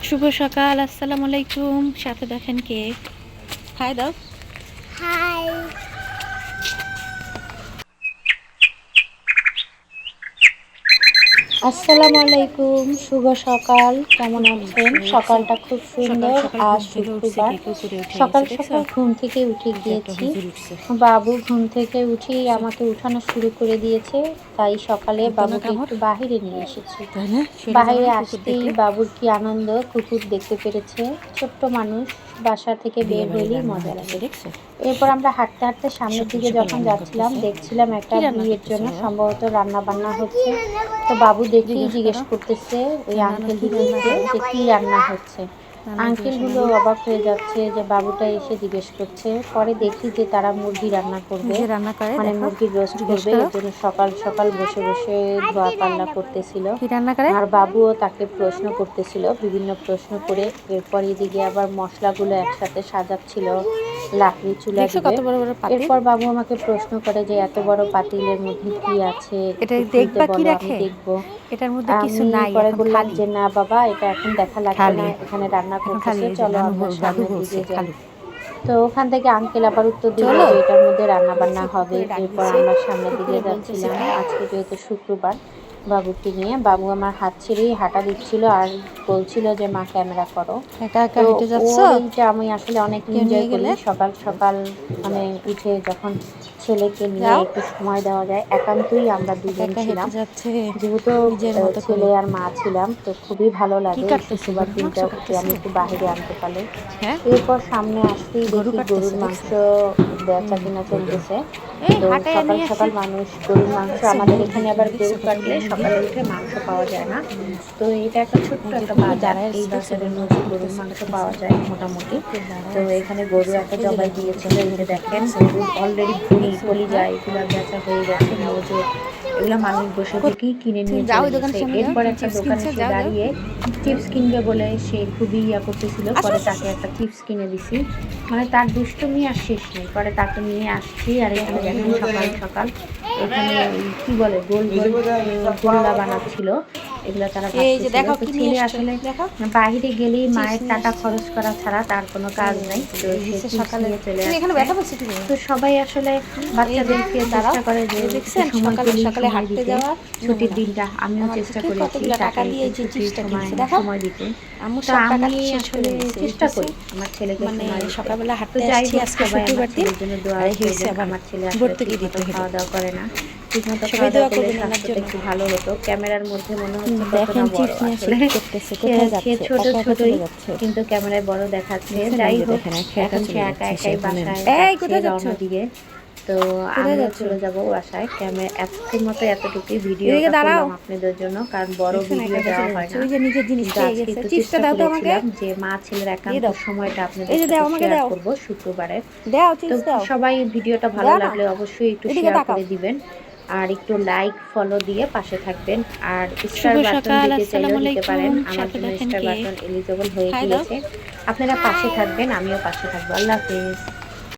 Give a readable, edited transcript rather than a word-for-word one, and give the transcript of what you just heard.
শুভ সকাল, আসসালামু আলাইকুম। সাথে দেখেন কে, হাই দাও। হাই। আসসালামু আলাইকুম, শুভ সকাল। কেমন আছেন? সকালটা খুব সকাল সুন্দর। সকাল আজ ঘুম থেকে উঠছে, শুক্রবার। কে পুকুরে উঠে সকাল গেছে, দেখছো? সকাল ঘুম থেকে উঠে ওই যে একটা গিয়েছি। হুজুর উঠছে, বাবু ঘুম থেকে উঠেই আমাকে উঠানো শুরু করে দিয়েছে। তাই সকালে দিত না বাবুকে কামড়, একটু বাহিরে নিয়ে এসেছি। তাই না? সরে যাও বাহিরে না কুকুর আসতেই দেখলে। বাবুর কি আনন্দ, কুকুর দেখতে পেরেছে। ছোট্ট মানুষ, বাসা থেকে বিয়ে বের বাড়ি হলেই রান্না মজা হইতেছে, লাগে। দেখছো? এরপর আমরা হাঁটতে হাঁটতে সামনের সকাল দিকে সকাল যখন রান্না যাচ্ছিলাম, করতেছে। দেখছিলাম একটা কি রান্না বিয়ের করতেছো জন্য বাবা? সম্ভবত রান্না বান্না হচ্ছে। তো বাবু দেখেই জিজ্ঞেস জিজ্ঞেস করো করতেছে ওই নানু আঙ্কেল কি রান্না দুটোকে করে। যে কি রান্না হচ্ছে। নানু জিজ্ঞেস আঙ্কেলগুলো নানু অবাক হয়ে যাচ্ছে যে বাবুটা এসে জিজ্ঞেস করছে। পরে দেখি যে তারা মুরগি রান্না করবে, নিজে রান্না করে, মানে দেখো, মুরগির রোস্ট জিজ্ঞেস করবে। করো এর জন্য সকাল সকাল বসে বসে ধোয়া পাল্লা করতেছিল। কি রান্না করে। আর বাবুও তাকে প্রশ্ন করতেছিল, বিভিন্ন প্রশ্ন করে। এরপর এদিকে আবার মশলাগুলো একসাথে সাজাচ্ছিল, লাকড়ি চুলা দেখছো দিবে। কত বড় বড় পাতিল। এরপর বাবু আমাকে প্রশ্ন করে যে এত বড় পাতিলের মধ্যে কি আছে, এটা একটু খুলতে দেখবা কি বলো, আমি রাখে, দেখবো। এটার মধ্যে কিছু আমি নাই, পরে এখন বললাম খালি। যে না বাবা, এটা এখন দেখা লাগবে না, খালি এখানে রান্না এখন খালি, করতেছে, এই যে চলো নানু আমরা দাদু সামনের বলছে দিকে যাই। খালি। তো ওখান থেকে আঙ্কেল আবার উত্তর দিল চলো, যে এটার মধ্যে রান্না বান্না দেখছো হবে। কুকুরে ডাক এরপর দিছে, আমরা সামনের দিকে কুকুরে বলতেছে যাচ্ছিলাম। কি। আজকে যেহেতু শুক্রবার, বাবুকে নিয়ে বাবু আমার হাত ছেড়েই হাঁটা দিচ্ছিল আর বলছিল যে মা ক্যামেরা করো। একা একা তো হেঁটে যাচ্ছ, ওর এইটা আমি আসলে অনেক কেউ এনজয় নিয়ে করি। গেলে। সকাল সকাল মানে উঠে যখন ছেলেকে নিয়ে যাও, একটু সময় দেওয়া যায়। একান্তই আমরা একা দুজন একা হেঁটে ছিলাম, যাচ্ছে যেহেতু নিজের মতো করে। ছেলে আর মা ছিলাম, তো খুবই ভালো কি লাগে এই কাটতেছে, শুক্রবার গরুর মাংস দিনটা ওকে আমি কাটতেছে। একটু বাহিরে আনতে পারলে। হ্যাঁ, এরপর সামনে আসতেই গরু দেখি কাটতেছে, গরুর দেখছো। মাংস বেচা হুম, কিনা গরু। চলতেছে। এই তো হাটে সকাল নিয়ে আসছে, সকাল মানুষ গরুর মাংস, দেখছো আমাদের মুরগি, এখানে আবার দেখছো গরু কতগুলো কাটলে মুরগি। সকালে উঠে মাংস পাওয়া যায় না। তো এটা একটা ছোট্ট একটা কুকুর বাজার, দাঁড়ায় এই আছে, দেখছো বাজারের গরু মাংস মধ্যে গরুর করতেছে মাংস করতেছে। পাওয়া যায় মোটামুটি। কুকুর তো দাঁড়ায় আছে, এখানে গরু দেখছো, একটা এই যে জবাই দেখো কুকুর দিয়েছিল, এই যে গরু কাটে, দেখেন দেখছো, গরুর অলরেডি ভুঁড়ি দেখছো। কলিজা হ্যাঁ, এগুলা বেচা হয়ে গেছে, নজর এগুলা মানুষ বসে থেকেই কিনে তুমি নিয়ে যাও চলে ওই দোকানের গেছে। সামনে, যাও, এরপর তুমি একটা চিপস দোকানে কিনছো, সে যাও যাও দাঁড়িয়ে যাও। চিপস কিনবে বলে সে খুবই করতেছিল। আসো পরে আসো তাকে আসো। একটা চিপস কিনে দিছি। মানে তার দুষ্টুমি আর শেষ নেই। পরে তাকে নিয়ে আসছি। আর এখানে দেখেন সকাল সকাল এখানে ওই কি বলে গোল গোল গোল্লা বানাচ্ছিল, এগুলো তারা এই যে ভাজতেছিল। দেখো তো কি নিয়ে ছেলে এসছে, আসলে দেখো বাইরে গেলেই চিপস মায়ের নিয়ে টাকা এসছে। খরচ করা ছাড়া তার কোনো কাজ নাই, তো এই সে হচ্ছে চিপস সকালে। নিয়ে চলে তুমি এখানে আসছে। ব্যথা পাচ্ছ তুমি। তো সবাই আসলে এই যে বাচ্চাদেরকে দাঁড়াও, চেষ্টা করে যে এই একটু দেখছেন সময় সকালে পেলেই সকালে সময় হাঁটতে দিতে। যাওয়া ছুটির নমুনা। দিনটা আমিও আমার চেষ্টা থেকে করেছি কতগুলো তাকে টাকা দিয়ে একটু এই যে ছুটির চিপসটা সময় কিনছে, দেখো সময় দিতে। আম্মু তো সব টাকাটা আমি শেষ করে আসলে দিয়েছে। এই চেষ্টা হচ্ছে করি আমার ছেলেকে মানে সময় দিতে। সকালবেলা তো হাঁটতে যাই আসছি, হোক, আজকে সবাই আমার শুক্রবার দিন। ছেলের জন্য দোয়া আর এই হয়েছে করবেন। আবার আমার ছেলে আসলে ভর্তুকি ঠিক দিতে মতো হলো। খাওয়া দাওয়া করে না, ঠিক মতো সবাই খাওয়া দাওয়া দোয়া করলে করবেন ওনার স্বাস্থ্যটা জন্য। একটু ভালো হতো। ক্যামেরার মধ্যে মনে হচ্ছে কত না দেখেন বড়, চিপস নিয়ে সে আসলে কি করতেছে, সে কোথায় সে যাচ্ছে, ছোট একা একা ছোটই, চলে যাচ্ছে। কিন্তু ক্যামেরায় বড় দেখাচ্ছে। দেখছেন, এই যাই যে হোক, দেখেন একা একা এখন সে চলে একা যাচ্ছে সে একাই ওখানে। বাসায় এই যাচ্ছে কোথায় যাচ্ছ, রওনা দিয়ে। তো কোথায় আমিও যাচ্ছ। চলে যাব বাসায়। আজকের মতো এতটুকুই, এদিকে ভিডিওটা দাঁড়াও, করলাম আপনাদের জন্য, কারণ বড় দেখছেন একা ভিডিও একা দেওয়া চলে হয় যাচ্ছে, না। ওই যে নিজের জিনিস কিন্তু পেয়ে আজকে গেছে। একটু চিপসটা চেষ্টা দাও তো আমাকে, করেছিলাম যে মা ছেলের দিয়ে একান্ত দাও। সময়টা এই আপনাদের যে সাথে দাও আমাকে, শেয়ার দাও করব শুক্রবারে। দাও তো চিপস দাও। সবাই ভিডিওটা ভালো দাও না, লাগলে অবশ্যই একটু এদিকে শেয়ার তাকাও। করে দিবেন, আর একটু লাইক ফলো দিয়ে পাশে থাকবেন। আর শুভ স্টার বাটন সকাল, দিতে চাইলেও আসসালামু দিতে পারেন, আলাইকুম। আমার সাথে জন্য দেখেন স্টার কে, বাটন এলিজেবল হয়ে হাই দাও। গিয়েছে। আপনারা পাশে থাকবেন, আমিও পাশে থাকবো। আল্লাহ হাফেজ।